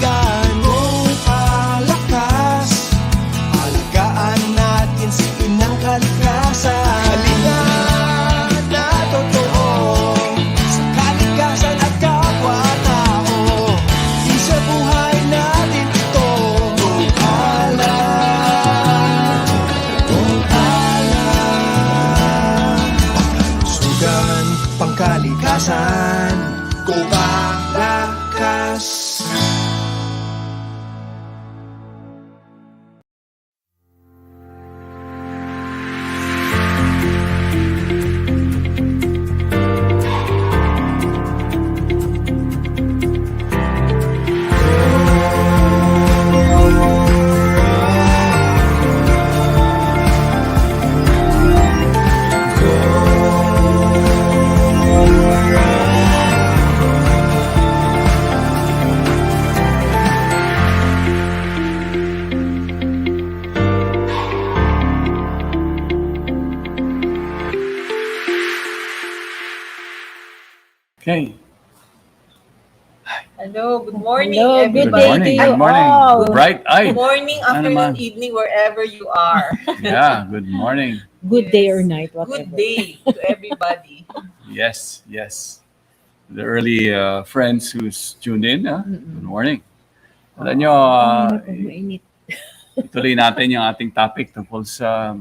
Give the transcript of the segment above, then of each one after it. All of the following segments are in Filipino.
kaibigan. Kung alakas, alagaan natin sa inang kalikasan. Halika na totoo sa kalikasan at kapwa-tao. Di sa buhay natin ito. Kung sugan pangkalikasan, kung alakas. Okay. Hello, good morning, Hello, good Good everybody. morning. day to Good morning. all. Bright eyed. Good morning, afternoon, naman? evening, wherever you are. Yeah, good morning. Good day or night, whatever. Good day to everybody. Yes, yes. The early friends who's tuned in, good morning. Alam nyo, Kanina pag mainit. ituloy natin yung ating topic tungkol sa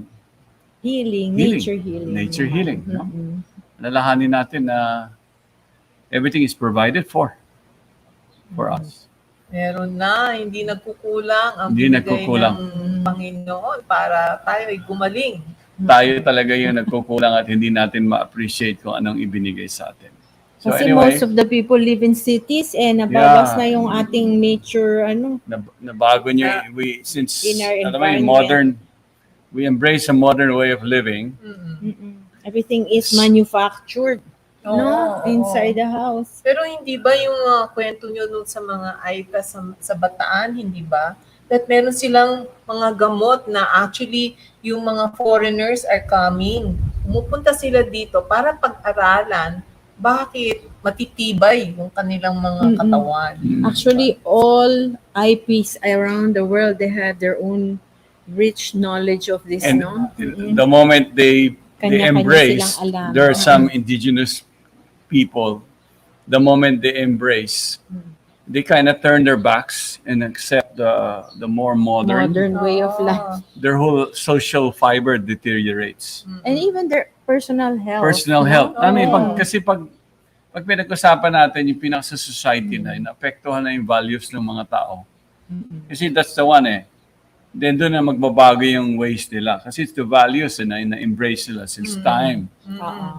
Healing, Healing. nature healing. Nature healing, no? Mm-mm. alalahanin natin na everything is provided for us. Meron na, hindi nagkukulang ang Hindi binigay nagkukulang. ng Panginoon para tayo ay gumaling. Tayo talaga yung nagkukulang at hindi natin ma-appreciate kung anong ibinigay sa atin. So Kasi anyway, most of the people live in cities and nabawas Yeah. na yung ating nature, nabago niyo, since in our alam mo, yung environment. we embrace a modern way of living. everything is manufactured. Oo, No, oo. inside the house. Pero hindi ba yung kwento nyo dun sa mga AITA sa Bataan, hindi ba? That meron silang mga gamot na actually yung mga foreigners are coming. Pumupunta sila dito para pag-aralan bakit matitibay yung kanilang mga katawan. Actually, all IPs around the world, they have their own rich knowledge of this, And no? the moment they Kanya-kanya embrace, silang alam. there are some indigenous people, the moment they embrace, they kind of turn their backs and accept the more modern. Modern way of life. Their whole social fiber deteriorates. And even their personal health. Personal no? health. I mean, Oo. pag pinag-usapan natin yung pinaka sa society na, inapektuhan na yung values ng mga tao. Kasi that's the one Then doon na magbabago yung ways nila. Kasi it's the values na embrace nila since time.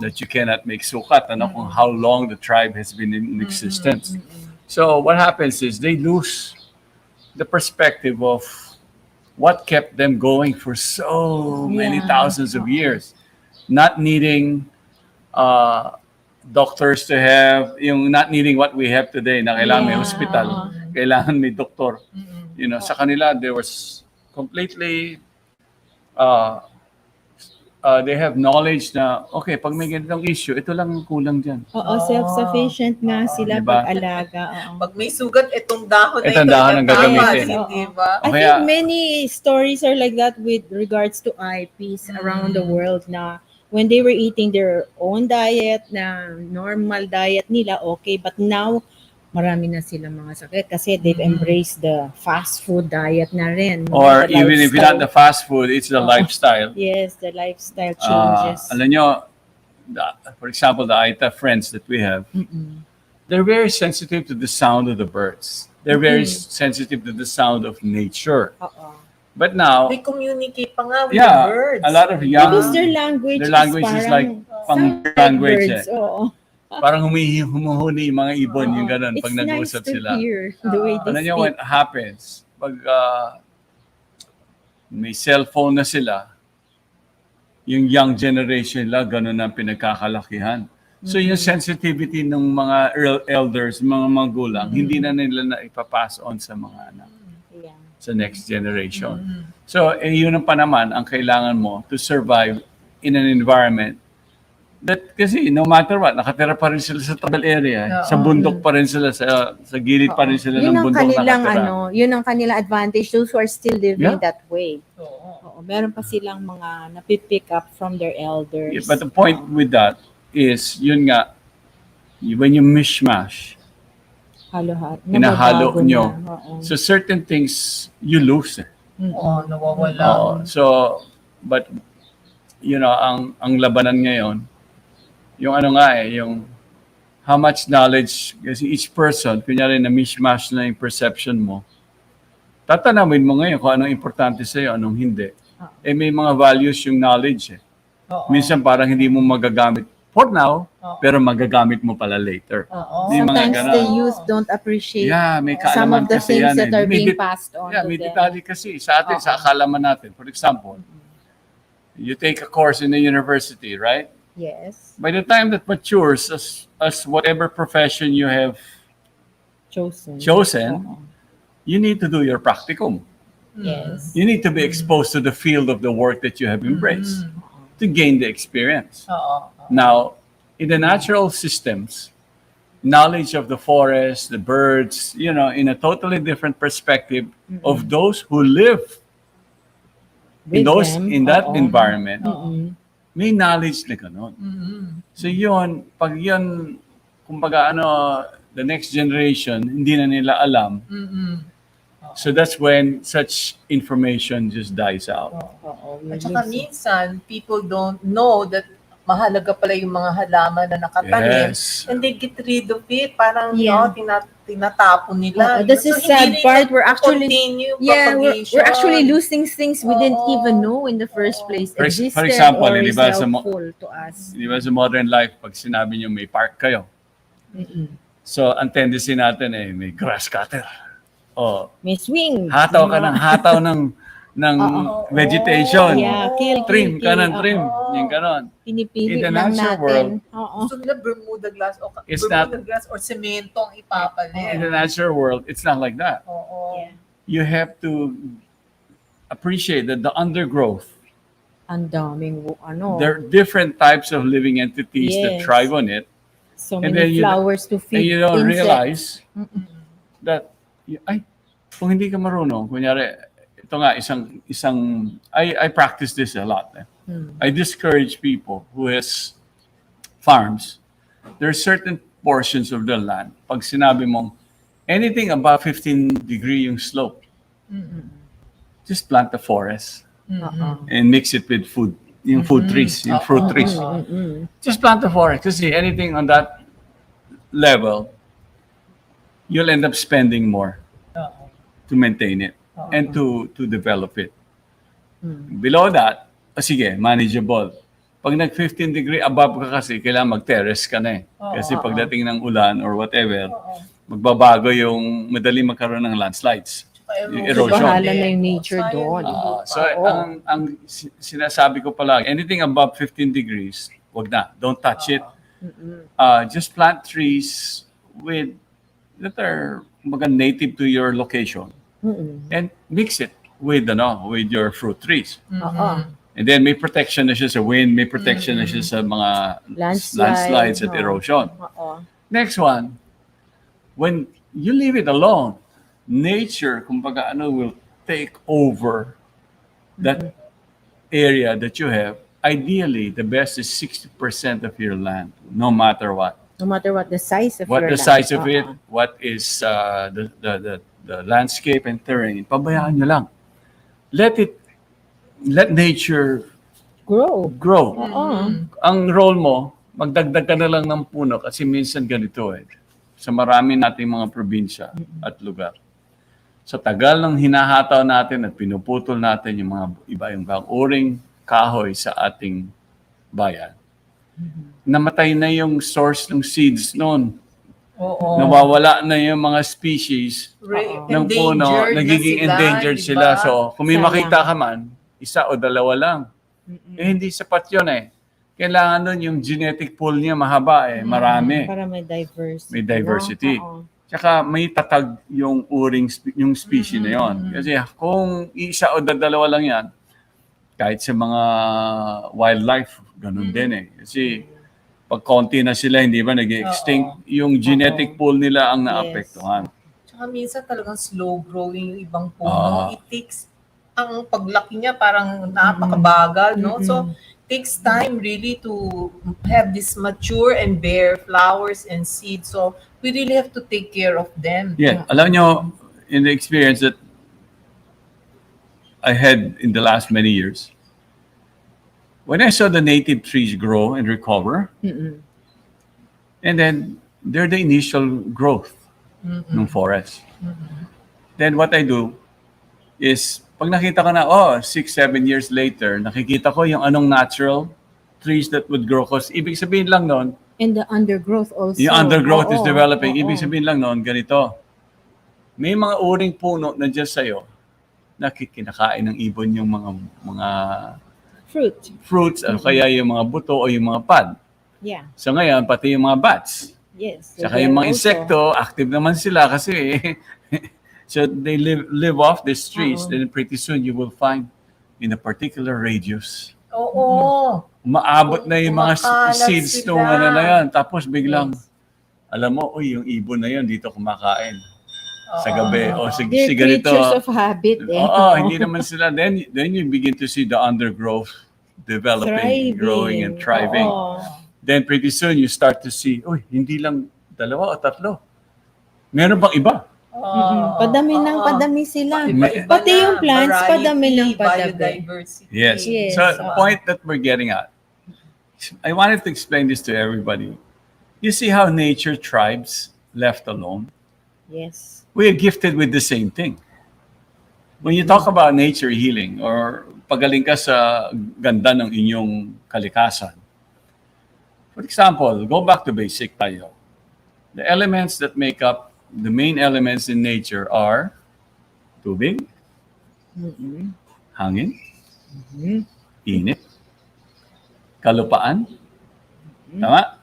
That you cannot make sukat kung how long the tribe has been in existence. So what happens is they lose the perspective of what kept them going for so many thousands of years. Not needing doctors to have, not needing what we have today, na kailangan may hospital, kailangan may doktor. Sa kanila, there was completely, they have knowledge na, okay, pag may ganitong issue, ito lang ang kulang dyan. Oo, self-sufficient nga sila Diba? pag-alaga. Oo. Pag may sugat, itong dahon na Itong dahon ang gagamitin. Hindi ba? I Kaya- think many stories are like that with regards to IPs around the world na when they were eating their own diet, na normal diet nila, okay, but now, marami na silang mga sakit kasi they've embraced the fast food diet na rin. Or The even if it's not lifestyle. the fast food, it's the lifestyle. Yes, the lifestyle changes. Alam nyo, for example, the Aita friends that we have, they're very sensitive to the sound of the birds. They're very sensitive to the sound of nature. Oo. But now, They communicate pa nga with the birds. a lot of young, Because their language, is like pang language. birds. Oo. Parang humuhuni yung mga ibon, yung ganun, pag It's nag-uusap nice to sila. hear the way they Alam nyo speak. what happens? Pag may cellphone na sila, yung young generation nila, ganun ang pinagkakalakihan. So yung sensitivity ng mga elders, mga magulang, hindi na nila na ipapass on sa mga anak, Yeah. sa next generation. So yun ang pa naman ang kailangan mo to survive in an environment That kasi no matter what, nakatira pa rin sila sa tribal area. Sa bundok pa rin sila, sa gilid pa rin sila Yun ng ang bundok kanilang nakatira. yun ang kanilang advantage, those who are still living Yeah. that way. Oo, meron pa silang mga napipick up from their elders. Yeah, but the point with that is, yun nga, when you mishmash, Halo-halo. hinahalo Nababago nyo. na. Oo. So certain things you lose. Oo, nawawala. Oo. So, but, you know, ang labanan ngayon, yung ano nga yung how much knowledge, kasi each person, kunyari na mishmash na yung perception mo, tatanawin mo ngayon kung anong importante sa'yo, anong hindi. May mga values yung knowledge. Oo. Minsan parang hindi mo magagamit for now, pero magagamit mo pala later. Oo. Yung mga Sometimes ganon. the youth don't appreciate Yeah, may some kaalaman of the kasi things yan that are May being passed on yeah, to may them. detalye kasi sa atin, sa akalaman natin. For example, you take a course in the university, right? Yes, By the time that matures, as whatever profession you have chosen. Oo. you need to do your practicum. Yes. You need to be exposed to the field of the work that you have embraced to gain the experience. Oo. Now, in the natural systems, knowledge of the forest, the birds, you know, in a totally different perspective of those who live in With them, in that oo. environment, Mm-mm. may knowledge na ganun. So yun, pag yun, kumbaga the next generation, hindi na nila alam. So that's when such information just dies out. Oo, At saka minsan, people don't know that mahalaga pala yung mga halaman na nakatanim. Yes. And they get rid of it. Parang, Yeah. tinatapon nila. That's the hindi sad rin part. We're actually, continue we're actually losing things we didn't Oo. even know in the first place For existed example, or di is ba, sa helpful to us. Di ba sa modern life, pag sinabi nyo may park kayo, so ang tendency natin may grass cutter. Oh, May swing. hataw ka ng hataw ng vegetation. Yeah, kill. Trim ka ng trim. Yung ganon. Pinipili In the lang natural natin. world, Oo. Gusto nila Bermuda glass o It's Bermuda glass or semento ang in ipapalit. the natural world, it's not like that. Oo. Yeah. You have to appreciate that the undergrowth, Ang daming there are different types of living entities that Yes. thrive on it, so and many then you- flowers to feed and you don't insects. realize that kung hindi ka marunong, kunyari, ito nga, I practice this a lot. I discourage people who has farms. There are certain portions of the land, pag sinabi mong, anything above 15 degree yung slope, just plant a forest and mix it with food, yung food trees, yung fruit trees. Just plant a forest kasi anything on that level, you'll end up spending more to maintain it and to develop it. Below that, sige, manageable. Pag nag 15 degree above ka kasi, kailangan mag-terrace ka na . Kasi pagdating ng ulan or whatever, magbabago yung madali magkaroon ng landslides. Yung erosion. Bahala na yung nature doon. So, ang sinasabi ko pala, anything above 15 degrees, wag na. Don't touch it. Just plant trees that are native to your location and mix it with your fruit trees. And then may protection na siya sa wind, may protection na siya sa mga landslides at erosion. Next one, when you leave it alone, nature, kumbaga will take over that area that you have. Ideally, the best is 60% of your land, no matter what. No matter what the size of What your the land. size of it, what is the landscape and terrain, pabayaan nyo lang. Let nature Grow. grow. Oo. Ang role mo, magdagdag ka na lang ng puno kasi minsan ganito sa marami nating mga probinsya at lugar. Sa tagal ng hinahataw natin at pinuputol natin yung mga iba-ibang uring kahoy sa ating bayan, namatay na yung source ng seeds noon. Oo. Nawawala na yung mga species ng puno, nagiging endangered sila. So, kung may Sayang. makita ka man, isa o dalawa lang. Hindi sapat yun Kailangan nun yung genetic pool niya mahaba marami. Para may diversity. May diversity. Oo. Tsaka may tatag yung yung species na yon. Kasi kung isa o dalawa lang yan, kahit sa mga wildlife, ganun din Kasi pag konti na sila, hindi ba nag-extinct? Yung genetic pool nila ang naapektuhan. Tsaka minsan talagang slow growing yung ibang Ah. puno. It takes, ang paglaki niya parang napakabagal, no? So, takes time really to have this mature and bear flowers and seeds. So, we really have to take care of them. Yeah, alam nyo, in the experience that I had in the last many years, when I saw the native trees grow and recover, and then they're the initial growth ng forest. Then what I do is, pag nakita ko na, 6-7 years later, nakikita ko yung anong natural trees that would grow. Because ibig sabihin lang nun, And the undergrowth also. yung undergrowth is Oo, developing. oo. Ibig sabihin lang nun, ganito. May mga uring puno na dyan sa'yo na kinakain ng ibon yung mga fruits, o kaya yung mga buto o yung mga pod. Yeah. So ngayon, pati yung mga bats. Yes. Saka yung mga insekto, active naman sila kasi so they live off these trees. Then pretty soon you will find in a particular radius. Oo. Umaabot na yung mga Kumakalat seeds sila. nung ano na yan. Tapos biglang, alam mo, yung ibon na yan dito kumakain. Sa gabi. O si They're ganito. creatures of habit. Hindi naman sila. Then you begin to see the undergrowth developing, growing, and thriving. Then pretty soon you start to see, hindi lang 2 o 3. Meron bang iba? Padami sila. Iba-iba Pati na, yung plants, variety, padami ng padami. biodiversity. Yes. Yes. So the point that we're getting at, I wanted to explain this to everybody. You see how nature thrives left alone? Yes. We are gifted with the same thing. When you talk about nature healing or pagaling ka sa ganda ng inyong kalikasan, for example, go back to basic tayo. The elements that make up the main elements in nature are tubig, hangin, init, kalupaan, tama?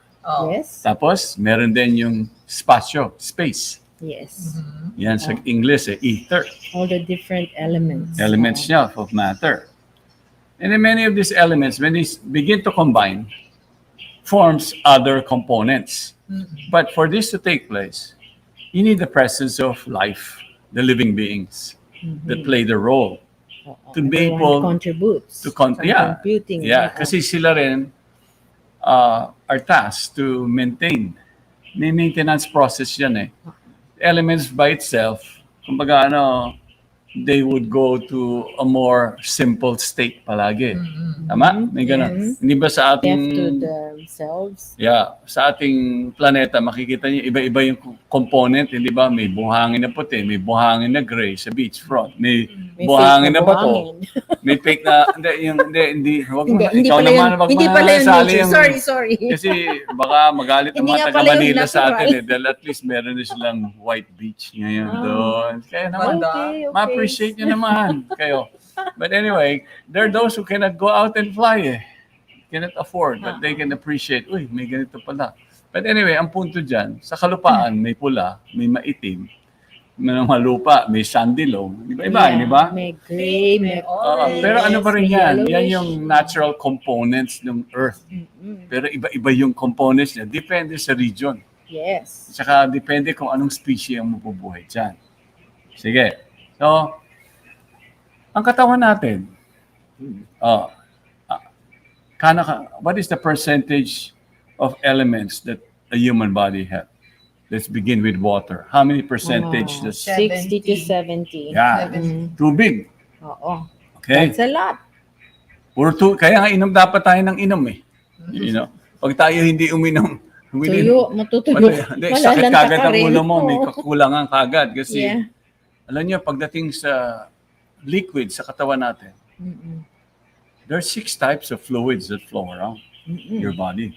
Yes. Tapos, meron din yung spatio, space. Yes. Yan sa English, ether. All the different elements. Elements niya of matter. And then many of these elements, when they begin to combine, forms other components. But for this to take place, you need the presence of life, the living beings that play the role to be able contributes to contributing. kasi sila rin are tasked to maintain. May maintenance process yan eh. Elements by itself, kumbaga they would go to a more simple state palagi. Tama? May ganun. Yes. Hindi ba sa Left to ating themselves. sa ating planeta, makikita niyo iba-iba yung component, hindi ba? May buhangin na puti, may buhangin na gray sa beachfront, may buhangin na bato, may fake na hindi wag mo na, ikaw naman wag hindi mo pala na yung sali nature. Sorry. kasi baka magalit ang Hindi mga nga taga pala yung Manila sa atin natural. dahil at least meron na silang white beach ngayon doon. Kaya naman, Okay. ma-appreciate nyo naman kayo. But anyway, there are those who cannot go out and fly cannot afford, but they can appreciate, may ganito pala. But anyway, ang punto dyan, sa kalupaan, may pula, may maitim, may malupa, may sandy loam. Iba-iba, di ba? May gray, may orange. Pero ano pa rin may yan? Yan yellowish. yung natural components ng Earth. Pero iba-iba yung components niya. Depende sa region. Yes. Tsaka depende kung anong species ang mabubuhay dyan. Sige. So, ang katawan natin, what is the percentage of elements that a human body has? Let's begin with water. How many percentage? That's 60 to 70. yeah, tubig. Oo. Okay? That's a lot. Kaya nga inom dapat tayo ng inom eh. You know, pag tayo hindi uminom, Tuyo, matutuyo. sakit Malalanta kagad ka ang rin. ulo mo, may Oo. kakulangan kagad kasi Yeah. alam niyo pagdating sa liquid sa katawan natin, there are 6 types of fluids that flow around your body.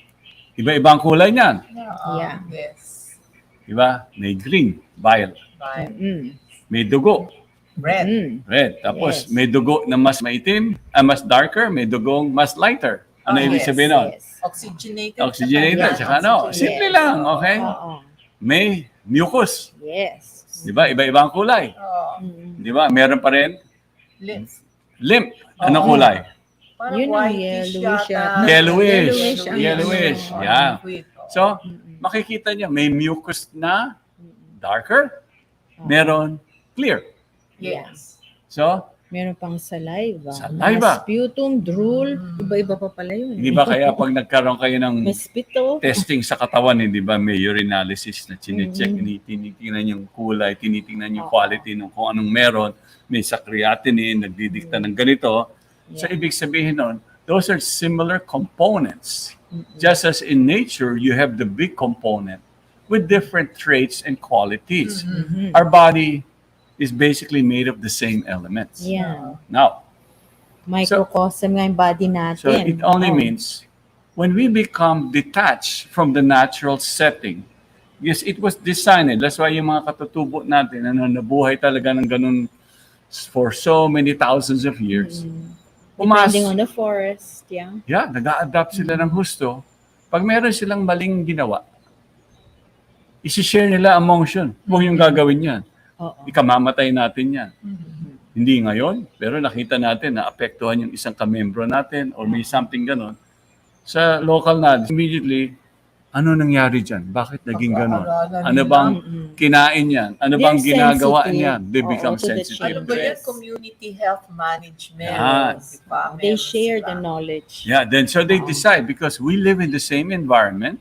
Iba-ibang kulay niyan. Yeah. Yes. Diba? May green, bile. Bye. May dugo, Red. red. Tapos Yes. may dugo na mas maitim, mas darker, may dugong mas lighter. Ano ibig yes, sabihin nun? Yes. Oxygenated. Oxygenated, Yeah, tsaka ano. oxygenated. Simple lang, okay? Oo. May mucus. Yes. Diba? Iba-ibang kulay. Oh, Diba? Meron pa rin lips. lymph. Anong kulay? Parang Yun ang whitish yellowish yata. yata. Yellowish. Yellowish, Yeah. Liquid. So, makikita niya, may mucus na darker, meron clear. Yes. So, Meron pang saliva. Saliva. Sputum, drool. Iba-iba pa pala yun. hindi ba kaya pag nagkaroon kayo ng May spito. testing sa katawan, hindi ba may urinalysis na chinecheck, tinitingnan yung kulay, tinitingnan yung quality ng kung anong meron, may sa creatinine, nagdidikta ng ganito. So, ibig sabihin nun, those are similar components. Just as in nature, you have the big component with different traits and qualities. Our body is basically made of the same elements. Yeah. Now, Microcosm nga yung body natin. so it only Oo. means when we become detached from the natural setting, yes, it was designed. That's why yung mga katutubo natin na nabuhay talaga ng ganun for so many thousands of years. Depending on the forest. Yeah. Yeah, nag-a-adapt sila ng husto. Pag meron silang maling ginawa, isi-share nila amongst yun. Huwag yung gagawin yan. Oo. Ikamamatay natin yan. Hindi ngayon, pero nakita natin na apektuhan yung isang kamembro natin or may something ganon. Sa local na, immediately, ano nangyari dyan? Bakit naging ganon? Ano bang kinain yan? Ano bang They're ginagawa sensitive. niyan? They Oo, become to the sensitive. Ano ba changes. yan? Community health management. Yes. Diba? They Meron share sila. the knowledge. Yeah, then so they decide because we live in the same environment,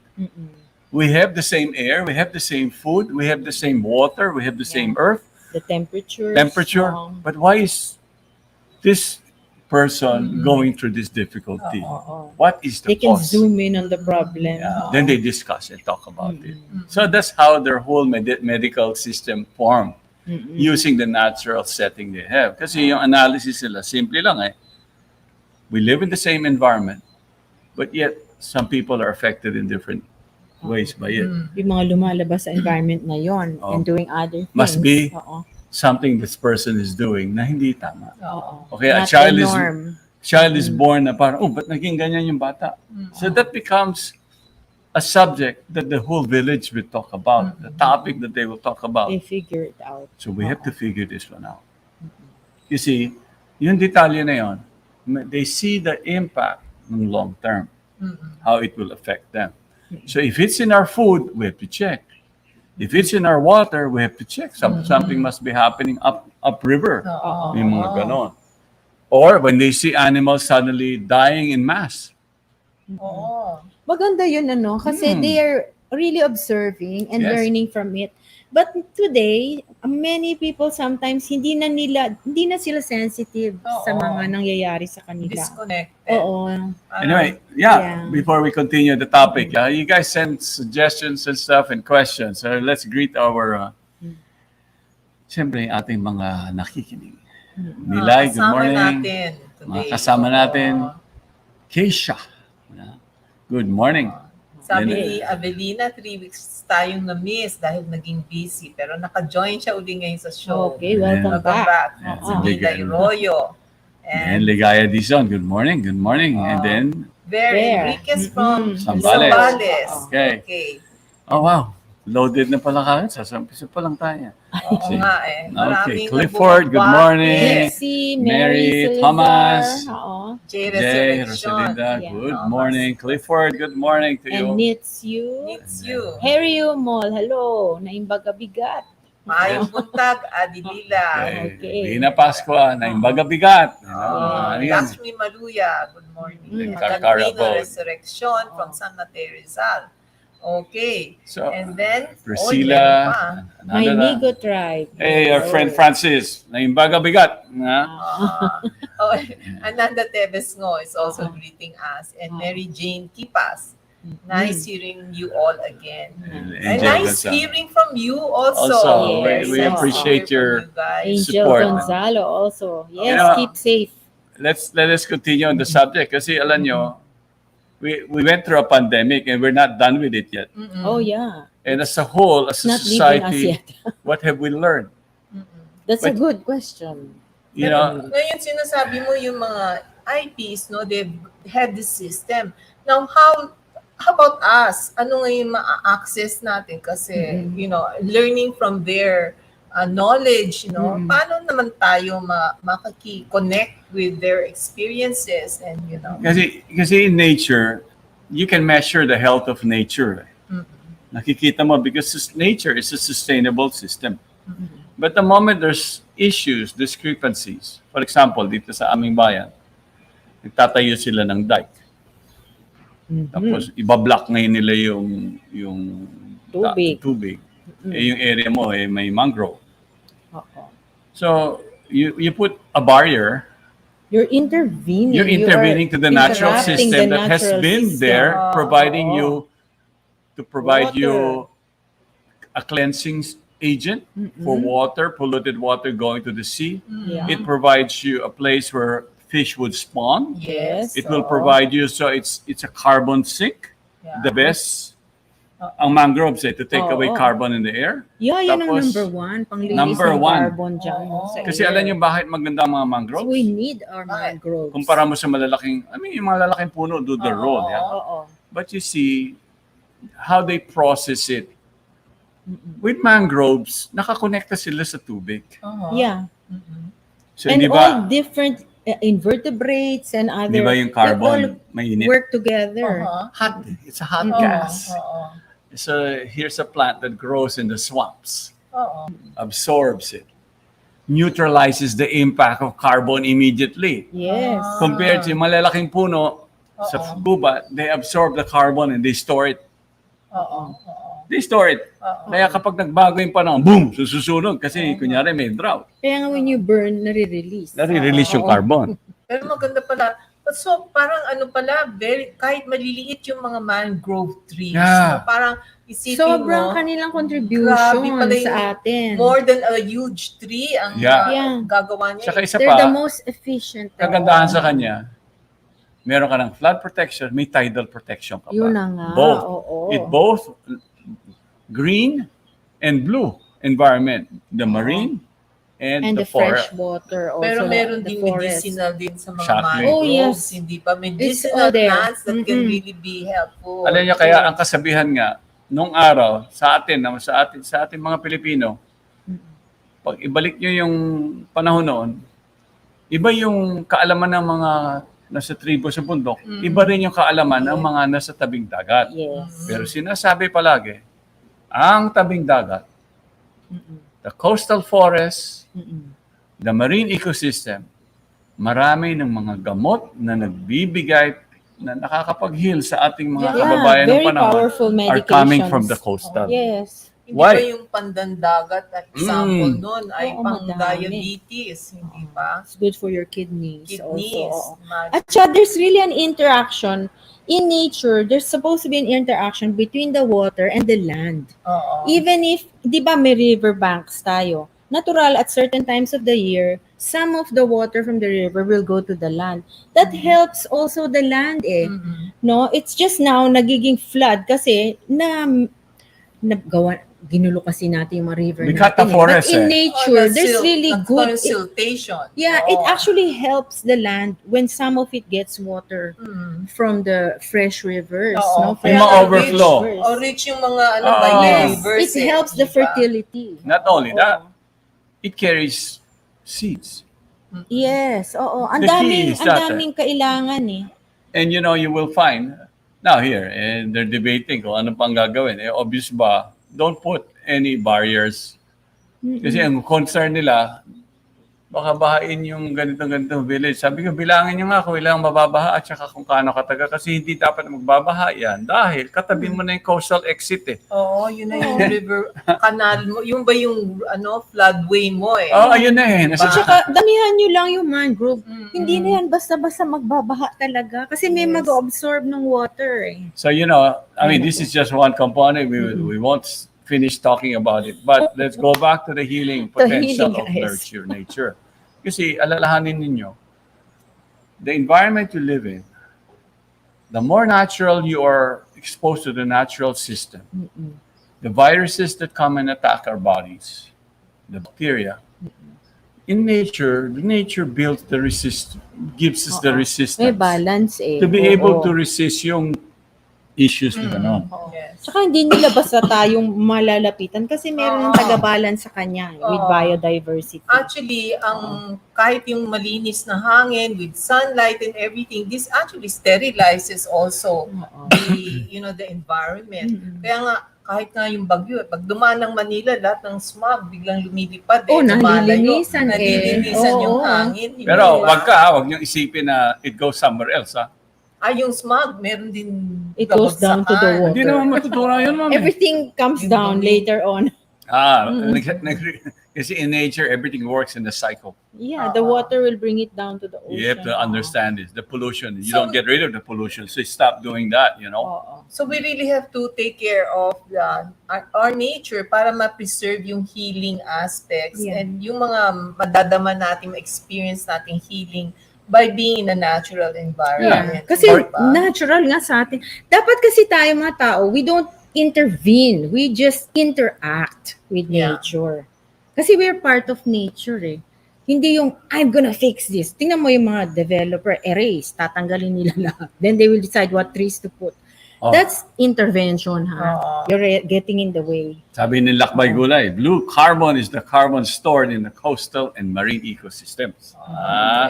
we have the same air, we have the same food, we have the same water, we have the same earth, The temperature. But why is this person going through this difficulty? What is the They can cause? zoom in on the problem. Yeah. Then they discuss and talk about it. So that's how their whole medical system formed using the natural setting they have. Kasi yung analysis nila, simple lang eh. We live in the same environment, but yet some people are affected in different ways by it. Yung mga lumalabas sa environment na yon and doing other things. Must be Oo. something this person is doing na hindi tama. Oo. Okay, a Not child the is norm. born na parang, oh, ba't naging ganyan yung bata? So that becomes a subject that the whole village will talk about, the topic that they will talk about. They figure it out. So we have to figure this one out. You see, yung detalye na yon, they see the impact ng long term, how it will affect them. So if it's in our food, we have to check. If it's in our water, we have to check. Something must be happening upriver. Yung mga ganon. Or when they see animals suddenly dying in mass. Oo. Maganda yun, ano, kasi they are really observing and Yes. learning from it. But today, many people sometimes hindi na sila sensitive sa Oo. mga nangyayari sa kanila. Disconnected. Oo. Anyway, Yeah. before we continue the topic, you guys send suggestions and stuff and questions. So let's greet our, siyempre, ating mga nakikinig. Nilay, good Kasama morning. natin today. Mga kasama natin. Keisha. Good morning. Sabi ni Avelina, 3 weeks tayong na-miss dahil naging busy. Pero naka-join siya uli ngayon sa show. Okay, welcome Welcome back. back. Yeah, Si it's a big Nilay ano. Royo. And And Ligaya Dizon, good morning. Good morning. And then, Ver Ver. Enriquez from Zambales. Zambales. Okay. Oh wow, loaded na pala kayo. Sasampisa pa lang tayo. Oo nga eh. Okay, Maraming Clifford, good nagbumabati. morning. Nancy, Mary, Mary, Salazar. Thomas. Oo. Jay Jay, Resurrection. Rosalinda, Yeah. good Thomas. morning. Clifford, good morning to you. And Nits you. It's you. Harry Umol, hello. Naimbaga bigat. Maayong buntag, Adilila. Okay. Lina Pascua, na imbaga bigat. Ah, Ano yan? Lakshmi Maluya, good morning. Kakara Magandang Boat. Resurrection from San Mateo Rizal. Okay. So, And then, Priscilla. meron pa. My Another- Nigo tribe. Hey, our friend Francis, na imbaga bigat. Na? Oh, Ananda Tevez Ngo is also greeting us. And Mary Jane Kipas. Nice hearing you all again. And Angel nice Gonzalo. hearing from you also. Also, Yes, we yes. appreciate your guys. Angel support. Gonzalo also. Yes, Yeah. keep safe. Let us continue on the subject kasi alam nyo, we went through a pandemic and we're not done with it yet. Oh yeah. And as a whole, as a Not leaving us society, yet. what have we learned? That's a But- good question. You know, Ngayon sinasabi mo yung mga IPs, no, they've had this system. Now, how about us? Ano ngayon ma-access natin? Kasi, you know, learning from their knowledge, paano naman tayo makaki-connect with their experiences and, Kasi in nature, you can measure the health of nature. Nakikita mo because nature is a sustainable system. But the moment there's issues, discrepancies, for example, dito sa aming bayan, nagtatayo sila ng dike. Tapos ibablock ngayon nila yung tubig. Yung area mo may mangrove. So you put a barrier. You're intervening. You're intervening to the natural interrupting system the that has natural been system. there, providing you to provide you Water. a cleansing agent for water, polluted water going to the sea. Yeah. It provides you a place where fish would spawn. Yes. It will provide you, so it's a carbon sink, the best. Ang mangroves to take away carbon in the air. Yeah, yan ang Tapos, number one. Panglinis number ng one. carbon dyan. sa Kasi air. alam niyo bakit maganda ang mga So mangroves? we need our mangroves. Kumpara mo sa malalaking, yung mga lalaking puno do the road. Yeah? Oo. But you see how they process it. With mangroves, nakakonekta sila sa tubig. Yeah. So, And di all ba, different invertebrates and other, di ba yung they all carbon, mainit? work together. Hot. It's a hot gas. So here's a plant that grows in the swamps, absorbs it, neutralizes the impact of carbon immediately. Yes. Compared to yung malalaking puno sa gubat, they absorb the carbon and they store it. They store it. Kaya kapag nagbago yung panahon, boom, susunog. Kasi kunyari may drought. Kaya nga when you burn, nare-release. Nare-release yung carbon. Pero maganda pala. So, parang kahit maliliit yung mga mangrove trees, Yeah. parang isipin Sobrang mo, kanilang grabe contribution pala yung sa atin. more than a huge tree ang Yeah. gagawa niya. Tsaka isa They're the pa, most efficient. kagandahan sa kanya, meron ka ng flood protection, may tidal protection ka pa. Yun na nga. Both. Oo. It both green and blue environment. The marine and And the the fresh forest. water also. Pero meron the din forest. medicinal din sa mga Exactly. mangroves. Oh, yes. Hindi ba? It's Medicinal all there. plants that can really be helpful. Alam niyo kaya ang kasabihan nga, nung araw, sa ating mga Pilipino, pag ibalik niyo yung panahon noon, iba yung kaalaman ng mga nasa tribo sa bundok, iba rin yung kaalaman ng mga nasa tabing dagat. Yes. Pero sinasabi palagi, ang tabing dagat, the coastal forest, the marine ecosystem, marami ng mga gamot na nagbibigay, na nakakapag-heal sa ating mga kababayan ng very panahon powerful are coming medications. from the coastal. Yes. Hindi Why? ba yung pandandagat at example nun ay Oo, pang madami. diabetes, hindi ba? It's good for your kidneys, Kidneys. also. At saka there's really an interaction in nature. There's supposed to be an interaction between the water and the land. Oo. Even if, di ba may riverbanks tayo, natural at certain times of the year, some of the water from the river will go to the land. That helps also the land No, it's just now nagiging flood kasi ginulo kasi natin yung mga river We cut the natin. forest, But in nature, there's really good. siltation. It actually helps the land when some of it gets water from the fresh rivers. Oo. No? Yung mga overflow. Rich yung mga Yes, rivers. it helps the fertility. Not only that, it carries seeds. Yes, oo. Ang The key is that, daming kailangan eh. And you will find, now here, and they're debating kung ano pang gagawin. Obvious ba, don't put any barriers. Kasi ang concern nila, baka bahain yung ganitong village. Sabi ko, bilangin nyo nga kung ilang mababaha at saka kung kaano kataga. Kasi hindi dapat magbabaha yan. Dahil katabi mo na yung coastal exit Oo, yun na yung river canal mo. Yung ba yung floodway mo ayun na At saka, damihan nyo lang yung mangrove. Hindi na yan basta-basta magbabaha talaga. Kasi may mag-absorb ng water eh. So, this is just one component. We won't finish talking about it. But let's go back to the healing potential of nature. Kasi alalahanin ninyo, the environment you live in, the more natural you are exposed to the natural system, the viruses that come and attack our bodies, the bacteria, in nature, nature builds the gives us the resistance. May balance eh. To be able to resist yung issues na gano'n. Yes. Tsaka hindi nila basta tayong malalapitan kasi meron ng taga-balance sa kanya with Oo. biodiversity. Actually, kahit yung malinis na hangin with sunlight and everything, this actually sterilizes also Oo. the environment. Kaya nga, kahit nga yung bagyo, pag dumaan ng Manila, lahat ng smog biglang lumilipad. Nalilinisan Nalilinisan yung Oo. hangin. hindi Pero ba? wag niyong isipin na it goes somewhere else, ha? Yung smog, meron din It goes down to the kabagsakan. water. Hindi naman matutunan yun, ma'am. Everything comes Yung down dumi. later on. Kasi in nature, everything works in the cycle. Yeah, the water will bring it down to the ocean. You have to understand this. The pollution. You So- don't get rid of the pollution, so stop doing that, you know? Oo. So we really have to take care of our nature para ma-preserve yung healing aspects Yeah. and yung mga madadama natin, ma-experience nating healing by being in a natural environment. Kasi Diba? natural nga sa atin. Dapat kasi tayo mga tao, we don't intervene. We just interact with Yeah. nature. Kasi we're part of nature eh. Hindi yung, I'm gonna fix this. Tingnan mo yung mga developer, erase, tatanggalin nila lahat. Then they will decide what trees to put. Oh. That's intervention, ha? Oo. You're getting in the way. Sabi ni Lakbay Gulay, blue carbon is the carbon stored in the coastal and marine ecosystems.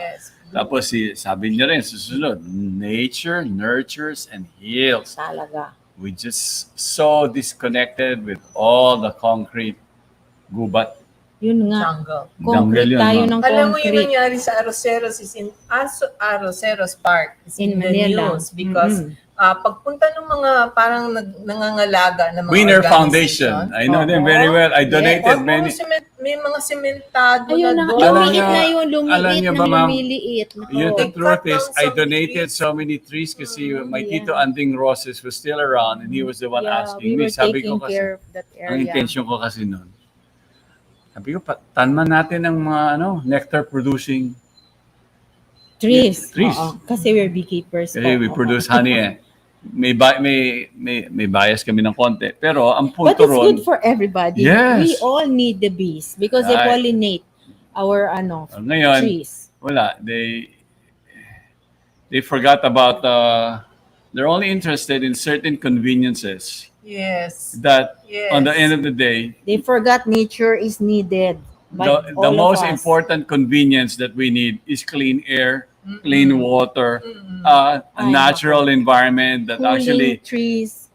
Yes. Tapos sabi niya rin, susunod, nature nurtures and heals. Talaga. We just so disconnected with all the concrete gubat. Yun nga. Jungle. Concrete Jungle yun, tayo ma'am. ng Alam mo yung concrete. nangyari sa Arroceros is in Arroceros Park is in, In the Manila. news because pagpunta ng mga parang nangangalaga ng mga Winner organization, Foundation. I know them very well. I donated many. May mga sementado Ayun na na, doon. Alam lumiit niyo- na yun, alam lumiit niyo na ba, ma'am? lumiliit. Nako. Yun, the They truth cut is, down I some donated trees. so many trees kasi my yeah. Tito Anding Roses was still around and he was the one Yeah, asking we me. were Sabi ko taking kasi, care of that ang area. intention ko kasi noon, sabi ko, tanman natin ng mga nectar producing Trees. Trees. Oo. Kasi we're beekeepers. kasi we Oo. produce honey eh. May bias kami ng konti. Pero ang But punto it's ron, good for everybody. Yes. We all need the bees because they Right. pollinate our ngayon, trees. wala. They forgot about, they're only interested in certain conveniences Yes. that Yes. on the end of the day, They forgot nature is needed by the all of most us. important convenience that we need is clean air, clean water, a Ay, natural environment that Cooling actually trees.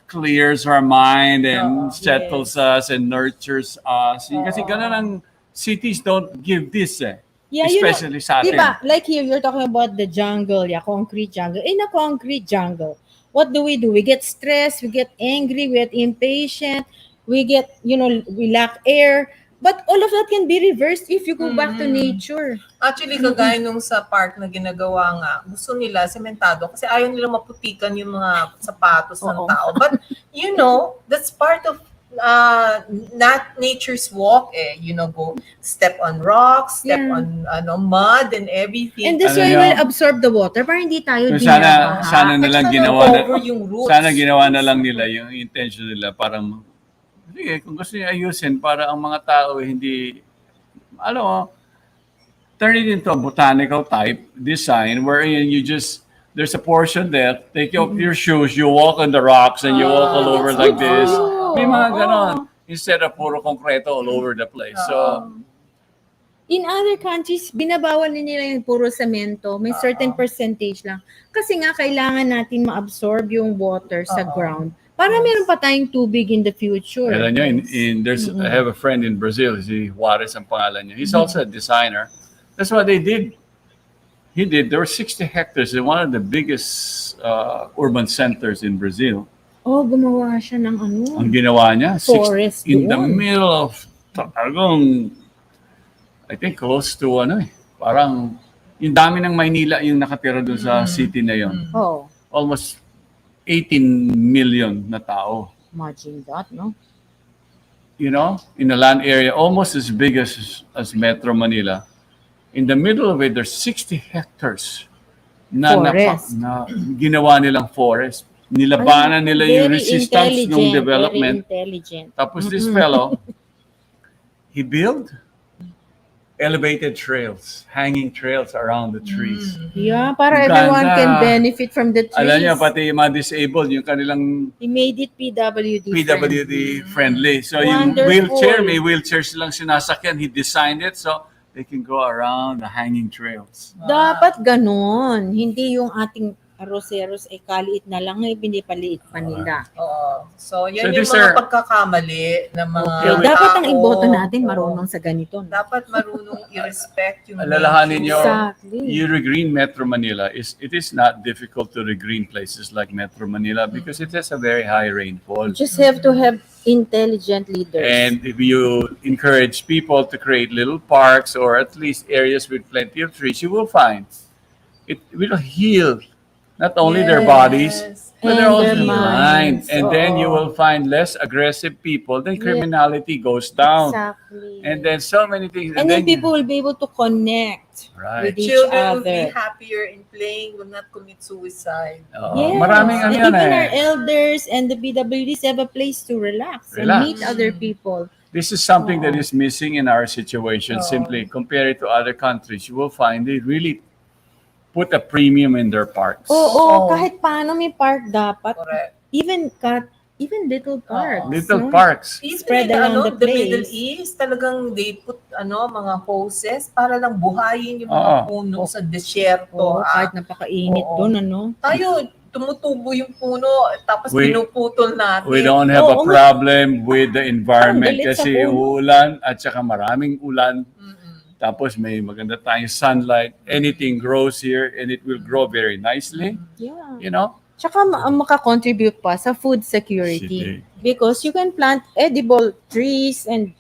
clears our mind and Oo, settles us and nurtures us. Kasi ganun ang cities don't give this Yeah, especially sa atin. Diba, like here, you're talking about the jungle, concrete jungle. In a concrete jungle, what do? We get stressed, we get angry, we get impatient, we get, we lack air. But all of that can be reversed if you go back to nature. Actually, kagaya nung sa park na ginagawa nga, gusto nila sementado kasi ayaw nila maputikan yung mga sapatos ng Oo. tao. But, that's part of not nature's walk go step on rocks, step Yeah. on mud and everything. And this Ano way nyo? will absorb the water para hindi tayo So sana dinabaha. na lang At saka ginawa over yung roots. sana ginawa na lang nila yung intention nila parang sige, kung gusto niya ayusin para ang mga tao hindi turn it into a botanical type design wherein there's a portion there, take off your shoes, you walk on the rocks and you walk all over That's like good this. for you. May mga Oo. ganon. Instead of puro konkreto all over the place. So, In other countries, binabawal na nila yung puro semento. May certain percentage lang. Kasi nga, kailangan natin ma-absorb yung water sa ground para meron pa tayong tubig in the future. alam nyo, I have a friend in Brazil, si Juarez ang pangalan niya. He's also a designer. That's what they did. There were 60 hectares in one of the biggest urban centers in Brazil. Oh, gumawa siya ng Ang ginawa niya, Forest in the doon. middle of talagang, I think close to parang yung dami ng Maynila yung nakatira doon sa city na yon. Oh, Almost 18 million na tao. imagine that, no? In a land area almost as big as Metro Manila. In the middle of it, there's 60 hectares na Forest. na ginawa nilang forest. Nilabanan nila yung Very resistance ng intelligent, development. Very intelligent. Tapos this fellow, he built elevated trails, hanging trails around the trees. Yeah, para Ang everyone ganda. can benefit from the trees. Alam niyo, pati yung mga disabled, yung kanilang He made it PWD PWD friendly. So yung Wonderful. wheelchair, may wheelchair silang sinasakyan. He designed it so they can go around the hanging trails. Dapat ganon. Hindi yung ating arroceros ay kaliit na lang ay pinipaliit pa nila. Oo. So, So yan yung these mga are- pagkakamali ng mga Okay, we- dapat ang tao. iboto natin Oo. marunong sa ganito. No? Dapat marunong i-respect yung Alalahanin niyo, Exactly. you regreen Metro Manila. It is not difficult to regreen places like Metro Manila because it has a very high rainfall. Just have to have intelligent leaders. And if you encourage people to create little parks or at least areas with plenty of trees, you will find it will heal not only their bodies, but And they're also their mind. minds. And then you Oo. will find less aggressive people, then Yeah. criminality goes down. Exactly. And then so many things. And then people will be able to connect Right. with each Children will be other. happier in playing, will not commit suicide. Yes. Maraming ano And yan even eh. our elders and the PWDs have a place to relax, and Relax. meet other people. This is something that is missing in our situation. Oo. Simply compare it to other countries, you will find they really put a premium in their parks. Oo, Oo. kahit paano may park dapat. Correct. Even little parks. Little no? parks. Even Spread in, around the the Middle place. East, talagang they put mga hoses para lang buhayin yung mga Oo. puno sa desierto. Oo, kahit napakainit Oo. doon, ano? Tayo, tumutubo yung puno, tapos We- pinuputol natin. We don't have a Oo, problem with the environment Ang galit sa kasi puno. uulan at saka maraming ulan. Mm-mm. Tapos may maganda tayong sunlight. Anything grows here and it will grow very nicely. Yeah. You know? Tsaka makakontribute pa sa food security. Because you can plant edible trees and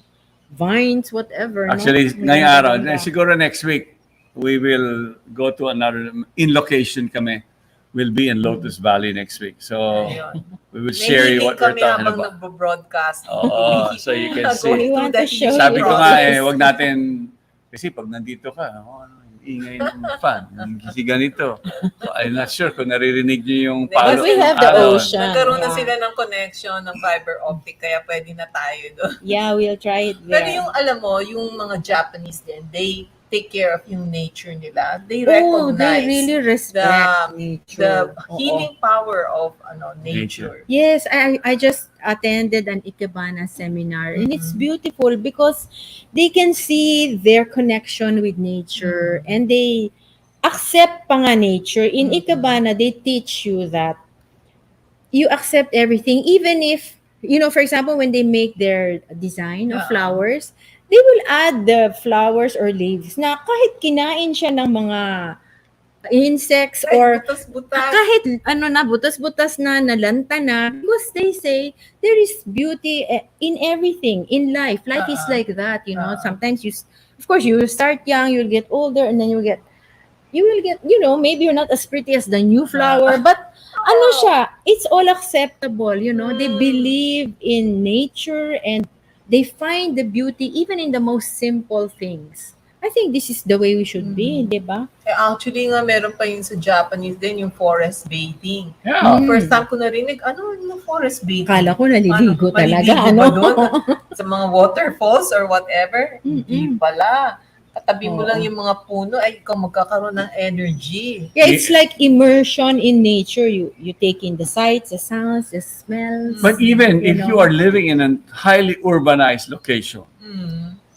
vines, whatever. Actually, no? ngayong araw, Maganda. siguro next week, we will go to another, in location kami. We'll be in Lotus Valley next week. So, Ayun. we will share you what we're kami talking habang about. nagbo-broadcast. Oo, so you can see. We want to show Sabi you. ko nga wag natin, kasi pag nandito ka, ingay ng fan, kasi ganito. So, I'm not sure kung naririnig niyo yung But palo. we have the alon. ocean. Nagkaroon na Yeah. sila ng connection ng fiber optic, kaya pwede na tayo doon. Yeah, we'll try it Pero there. yung alam mo, yung mga Japanese din, they take care of yung nature nila. They Oh, recognize they really respect the nature. Oo. healing power of nature. Yes, I just attended an Ikebana seminar, and it's beautiful because they can see their connection with nature and they accept pa nga nature. In Ikebana, they teach you that you accept everything, even if, for example, when they make their design of Yeah. flowers, they will add the flowers or leaves na kahit kinain siya ng mga insects or butas-butas. kahit butas-butas na, nalanta na, because they say there is beauty in everything, in life. Life is like that, Sometimes of course, you start young, you'll get older, and then you will get, maybe you're not as pretty as the new flower, but siya, it's all acceptable, They believe in nature and they find the beauty even in the most simple things. I think this is the way we should be, di ba? Actually nga, meron pa yun sa Japanese din, yung forest bathing. Yeah. First time ko narinig, yung forest bathing? Kala ko naliligo talaga, maliligo ba dun? Sa mga waterfalls or whatever? Mm-mm. Hindi pala. Katabi mo Oo. lang yung mga puno, ay ikaw magkakaroon ng energy. Yeah, it's like immersion in nature. You take in the sights, the sounds, the smells. But even if you know. are living in a highly urbanized location,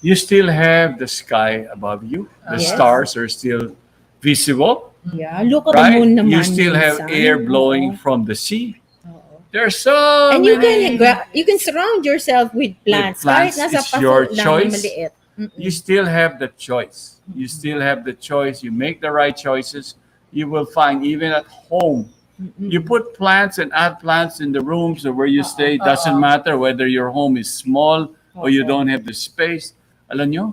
you still have the sky above you. The Yes. stars are still visible, Yeah, look at the right? moon naman. You still have minsan. air blowing Oo. from the sea. Oo. There are so And you many. can surround yourself with plants. plants, Kahit nasa it's paso your lang na choice. maliit. Mm-mm. You still have the choice. You still have the choice. You make the right choices. You will find even at home. You put plants and add plants in the rooms or where you stay. Doesn't matter whether your home is small or you don't have the space. Alam nyo,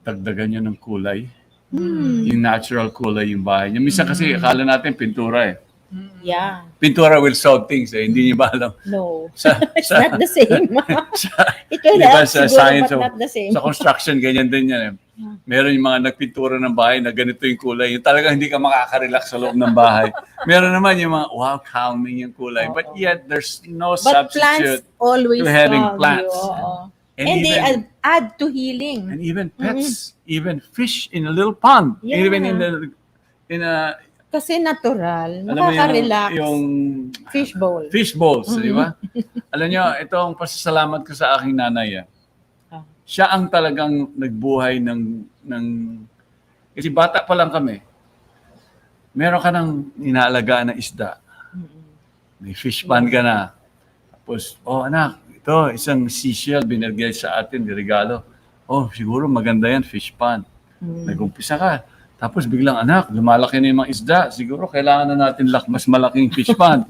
dagdagan nyo ng kulay. Yung natural kulay yung bahay nyo. Minsan kasi akala natin pintura eh. Yeah. Pintura will solve things eh. Hindi nyo ba alam? No. Sa, It's not the same. It will Di ba help sa siguro, science but of- not the same. sa construction, ganyan din yan eh. Meron yung mga nagpintura ng bahay na ganito yung kulay. Yung talagang hindi ka makaka-relax sa loob ng bahay. Meron naman yung mga, wow, calming yung kulay. But yet, there's no But plants substitute always to having calm plants. you. Oo. And they even, add to healing. and even pets, even fish in a little pond, Yeah. even in a, Kasi natural, alam mo nakaka-relax. yung Fishbowl. fish bowls, di ba? Alam niyo, ito ang pasasalamat ko sa aking nanay. Ah. Siya ang talagang nagbuhay ng kasi bata pa lang kami. Meron ka ng inaalagaan na isda. May fish pan ka na. Tapos, oh anak, ito, isang seashell binigay sa atin, regalo. Oh, siguro maganda yan, fish pan. Nag-umpisa ka. Tapos biglang, anak, lumalaki na yung mga isda. Siguro kailangan na natin mas malaking fish pan.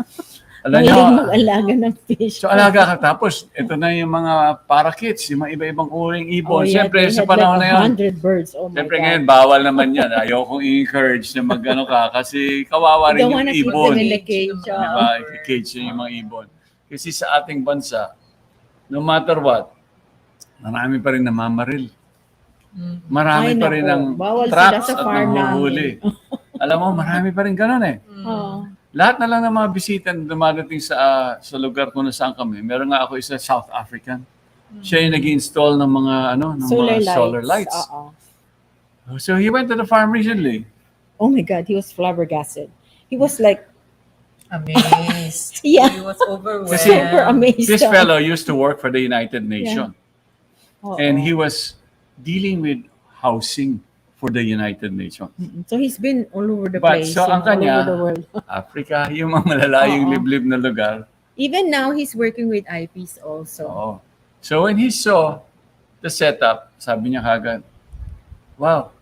Alam niyo, Mahilig mag-alaga ng fish. so alaga ka. Tapos, ito na yung mga parakeets, yung mga iba-ibang uring ibon. Siyempre, they sa had panahon like na yun, 100 birds. Oh my siyempre God. ngayon, bawal naman yan. Ayaw kong i-encourage na mag-ano ka kasi kawawa You rin don't yung wanna keep ibon. them in the cage. Diba? I-cage yung mga ibon. Kasi sa ating bansa, no matter what, marami pa rin namamaril. Marami Ay, pa rin nako. ng Bawal sila traps sa at farm nanghuhuli. Alam mo, marami pa rin ganun eh. Oh. Lahat na lang ng mga bisita na dumadating sa lugar kung nasaan kami. Meron nga ako isa South African. Siya yung nag-install ng mga solar lights. So he went to the farm recently. Oh my God, he was flabbergasted. He was like, Amazed. Yeah. He was overwhelmed. super amazed. This fellow used to work for the United Nations. Oo. And he was dealing with housing for the United Nations. So he's been all over the But place. so ang all kanya, over the world. Africa, yung mga malalayong Oo. liblib na lugar. Even now, he's working with IPs also. Oo. So when he saw the setup, sabi niya kagad, wow,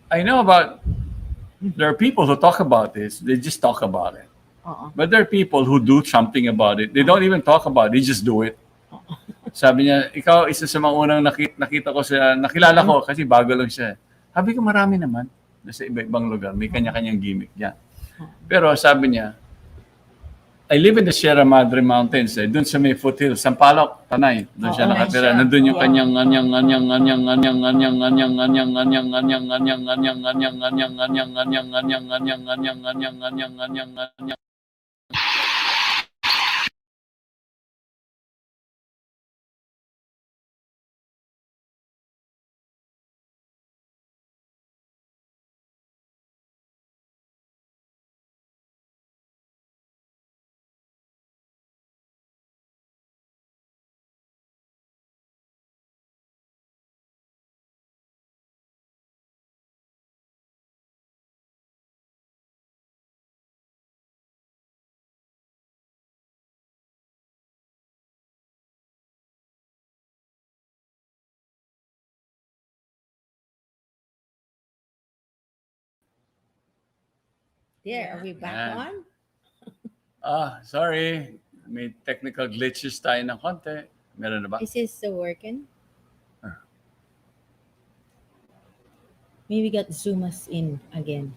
I know about, there are people who talk about this, they just talk about it. Oo. But there are people who do something about it. They don't even talk about it, they just do it. Sabi niya, ikaw isa sa mga unang nakita ko nakilala ko kasi bago lang siya. Sabi ko marami naman nasa iba-ibang lugar, may kanya-kanyang gimmick niya. Pero sabi niya, I live in the Sierra Madre Mountains, doon sa may foothills, Sampaloc, Tanay, doon siya nakatira. Nandun yung kanyang There, are we back Yan. on? Sorry. May technical glitches tayo ng konti. Meron na ba? Is this still working? Maybe we got zoom us in again.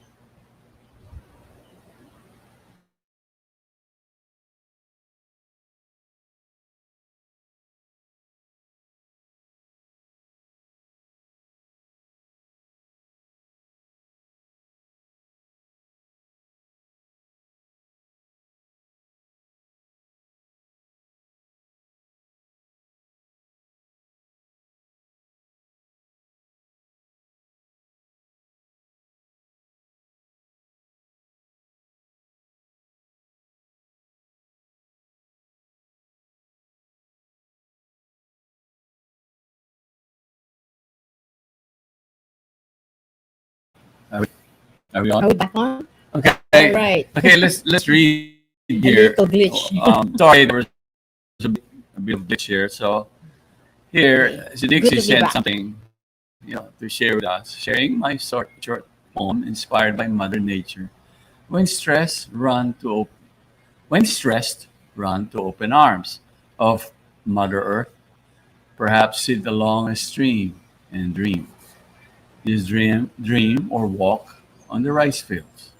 Are we on? Are we back on? Okay. All right. Okay, let's read A here. little glitch. Sorry, there was a bit of glitch here. So here, Good Dixie to be sent back. something, to share with us. Sharing my short poem inspired by Mother Nature. When stressed, run to open arms of Mother Earth. Perhaps sit along a stream and dream. This dream or walk on the rice fields.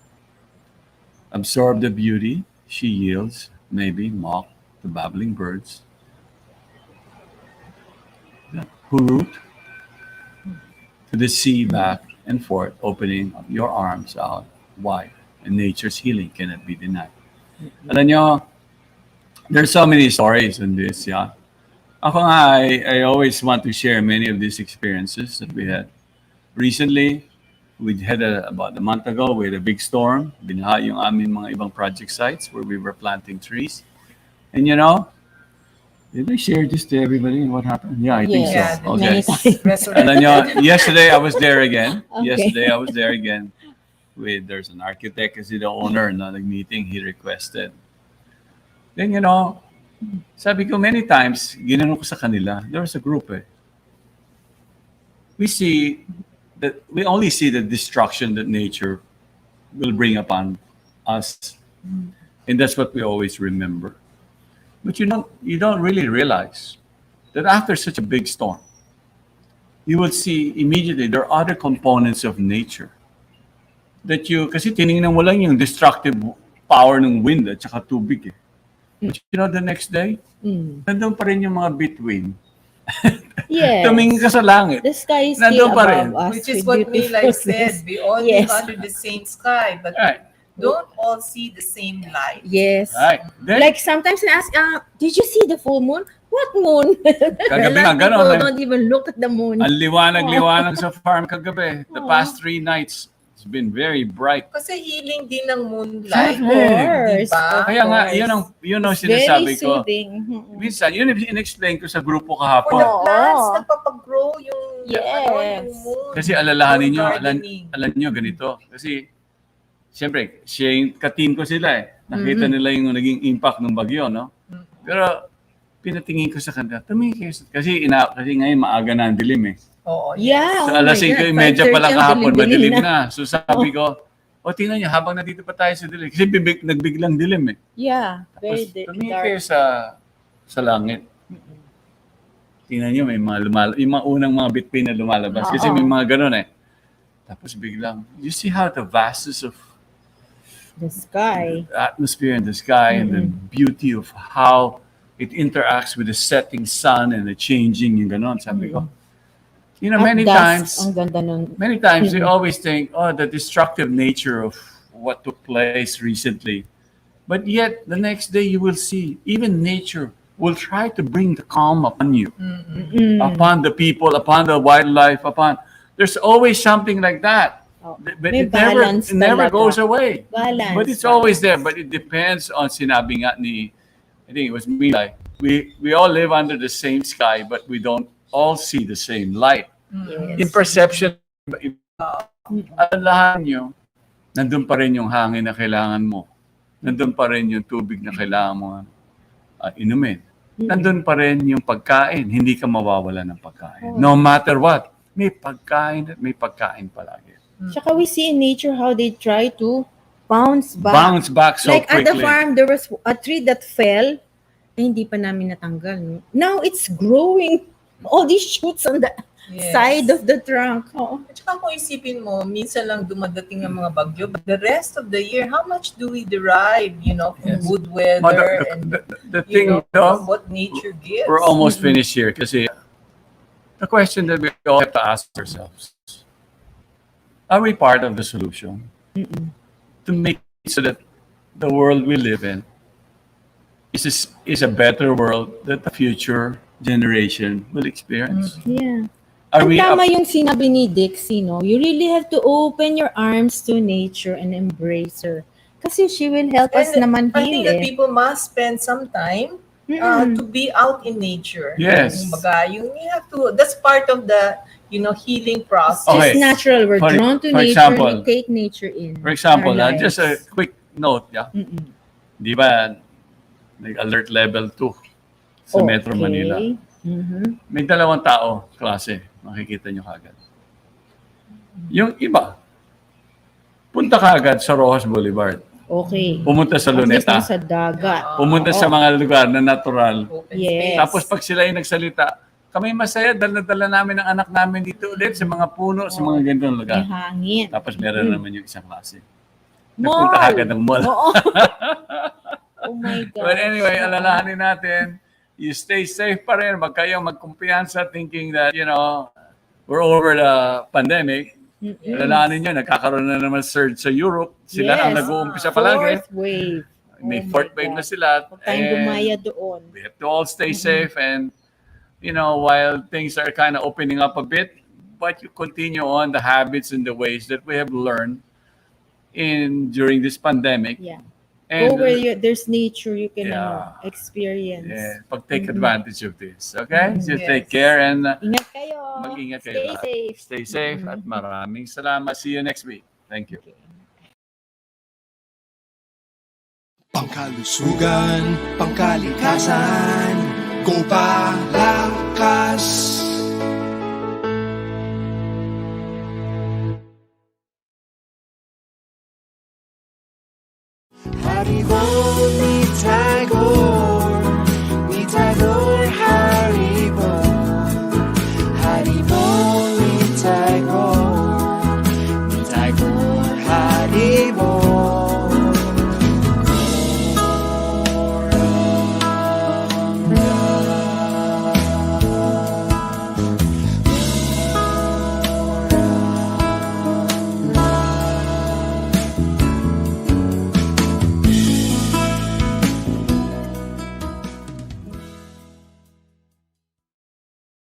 Absorb the beauty she yields, maybe mock the babbling birds. Who root to the sea back and forth, opening up your arms out wide, and nature's healing cannot be denied. Alam nyo, there's so many stories in this, yeah. Ako nga, I always want to share many of these experiences that we had. Recently, we had about a month ago, we had a big storm. Binaha yung amin mga ibang project sites where we were planting trees. And you know, did I share this to everybody? What happened? Yeah, I think so. Yes, Yeah, many times. Alam nyo, yesterday I was there again. Okay. Yesterday I was there again. There's an architect kasi the owner na nag-meeting, he requested. Then you know, sabi ko many times, ginano ko sa kanila, there was a group we only see the destruction that nature will bring upon us. And that's what we always remember. But you don't really realize that after such a big storm, you will see immediately there are other components of nature that kasi tinignan mo lang yung destructive power ng wind at saka tubig. But you know, the next day, nandun pa rin yung mga between. Yes. Tumingin ka sa langit. The sky is Nandun still pa rin. above us. Which is with what beautiful Milay said. things. We all Yes. live under the same sky, but Right. don't all see the same light. Yes. Right. Then, Like sometimes I ask, did you see the full moon? What moon? Kagabi nga, A lot of ganon, people eh. don't even look at the moon. ang liwanag sa farm kagabi. The past 3 nights, it's been very bright. Kasi healing din ng moonlight. Of course. Diba? Kaya nga, course. yun ang It's very sinasabi ko. soothing. Minsan, yun yung in-explain ko sa grupo For kahapon. the plants, Oo. nagpapagrow yung, Yes. yung moon. Kasi alalahanin nyo, Moon gardening. alam nyo ganito. Kasi, siyempre, ka-team ko sila Nakita nila yung naging impact ng bagyo, no? Pero, pinatingin ko sa kanila, tumingin kayo. Kasi ngayon maaga na ang dilim Oo, Yeah. So, oh alas my 5:30 God, pa lang 5:30 kahapon, ang madilim dilim na. So sabi ko, tingnan nyo, habang nandito pa tayo sa dilim. Kasi nagbiglang dilim Yeah. Very Tapos, tumingin kayo dark. sa langit. Tingnan nyo, may mga yung mga unang mga bituin na lumalabas. Kasi may mga ganun Tapos biglang, you see how the vastness of The sky. the atmosphere and the sky and the beauty of how it interacts with the setting sun and the changing yung ganon. Sabi ko, you know, At many dusk, times, ang ganda nun. many times we always think, the destructive nature of what took place recently. But yet, the next day you will see, even nature will try to bring the calm upon you, upon the people, upon the wildlife, there's always something like that. Oh, But may it never, balance never talaga. goes away. Balance. But it's always there. But it depends on sinabi nga ni, I think it was me, like, we all live under the same sky, but we don't all see the same light. In Yes. perception, alalahan nyo, nandun pa rin yung hangin na kailangan mo. Nandun pa rin yung tubig na kailangan mo inumin. Nandun pa rin yung pagkain. Hindi ka mawawala ng pagkain. No matter what, may pagkain at may pagkain palagi. Tsaka we see in nature how they try to bounce back. Bounce back so Like quickly. at the farm, there was a tree that fell, hindi pa namin natanggal. No? Now it's growing. All these shoots on the Yes. side of the trunk. Oh. At saka kung isipin mo, minsan lang dumadating ang mga bagyo, but the rest of the year, how much do we derive, from Yes. good But weather and the thing, from what nature gives? we're almost finished here kasi the question that we all have to ask ourselves, are we part of the solution to make it so that the world we live in is a better world that the future generation will experience? Yeah. Are Ang we tama yung sinabi ni Dixie, no? You really have to open your arms to nature and embrace her. Kasi she will help us And naman I think heal that people must spend some time to be out in nature. Yes. Kumbaga, you have to, that's part of the, healing process. Okay. It's natural. We're For- drawn to for nature example- and we take nature in. For example, our just a lives. quick note, di ba, alert level 2 sa Metro Manila. Mhm. May 2 tao, klase, makikita nyo kagad. Yung iba, punta kagad sa Rojas Boulevard. Okay. Pumunta sa At least Luneta. nasa dagat. Pumunta sa mga lugar na natural. Open Yes. space. Tapos pag sila yung nagsalita, kami masaya, dala-dala namin ang anak namin dito ulit sa mga puno, sa mga ganitong May lugar. hangin. Tapos meron naman yung isang klase. Mall. Nagpunta kagad ng mall. Oo. Oh my God. But anyway, alalahanin natin, you stay safe pa rin. Wag kayong magkumpiyansa thinking that, we're over the pandemic. Alalahanin nyo, nagkakaroon na naman surge sa Europe. Sila ang Yes. nag-uumpisa palagi. Fourth wave. May Oh my fourth wave God. na sila. Huwag tayong And gumaya doon. we have to all stay safe and while things are kind of opening up a bit, but you continue on the habits and the ways that we have learned during this pandemic. Yeah. And Go where there's nature, you can Yeah. experience. take advantage of this. Okay? So take Yes. care and Ingat kayo. mag-ingat kayo Stay lahat. safe. Stay safe at maraming salamat. See you next week. Thank you. Pangkalusugan, pangkalikasan, go Palakas! Hari ho,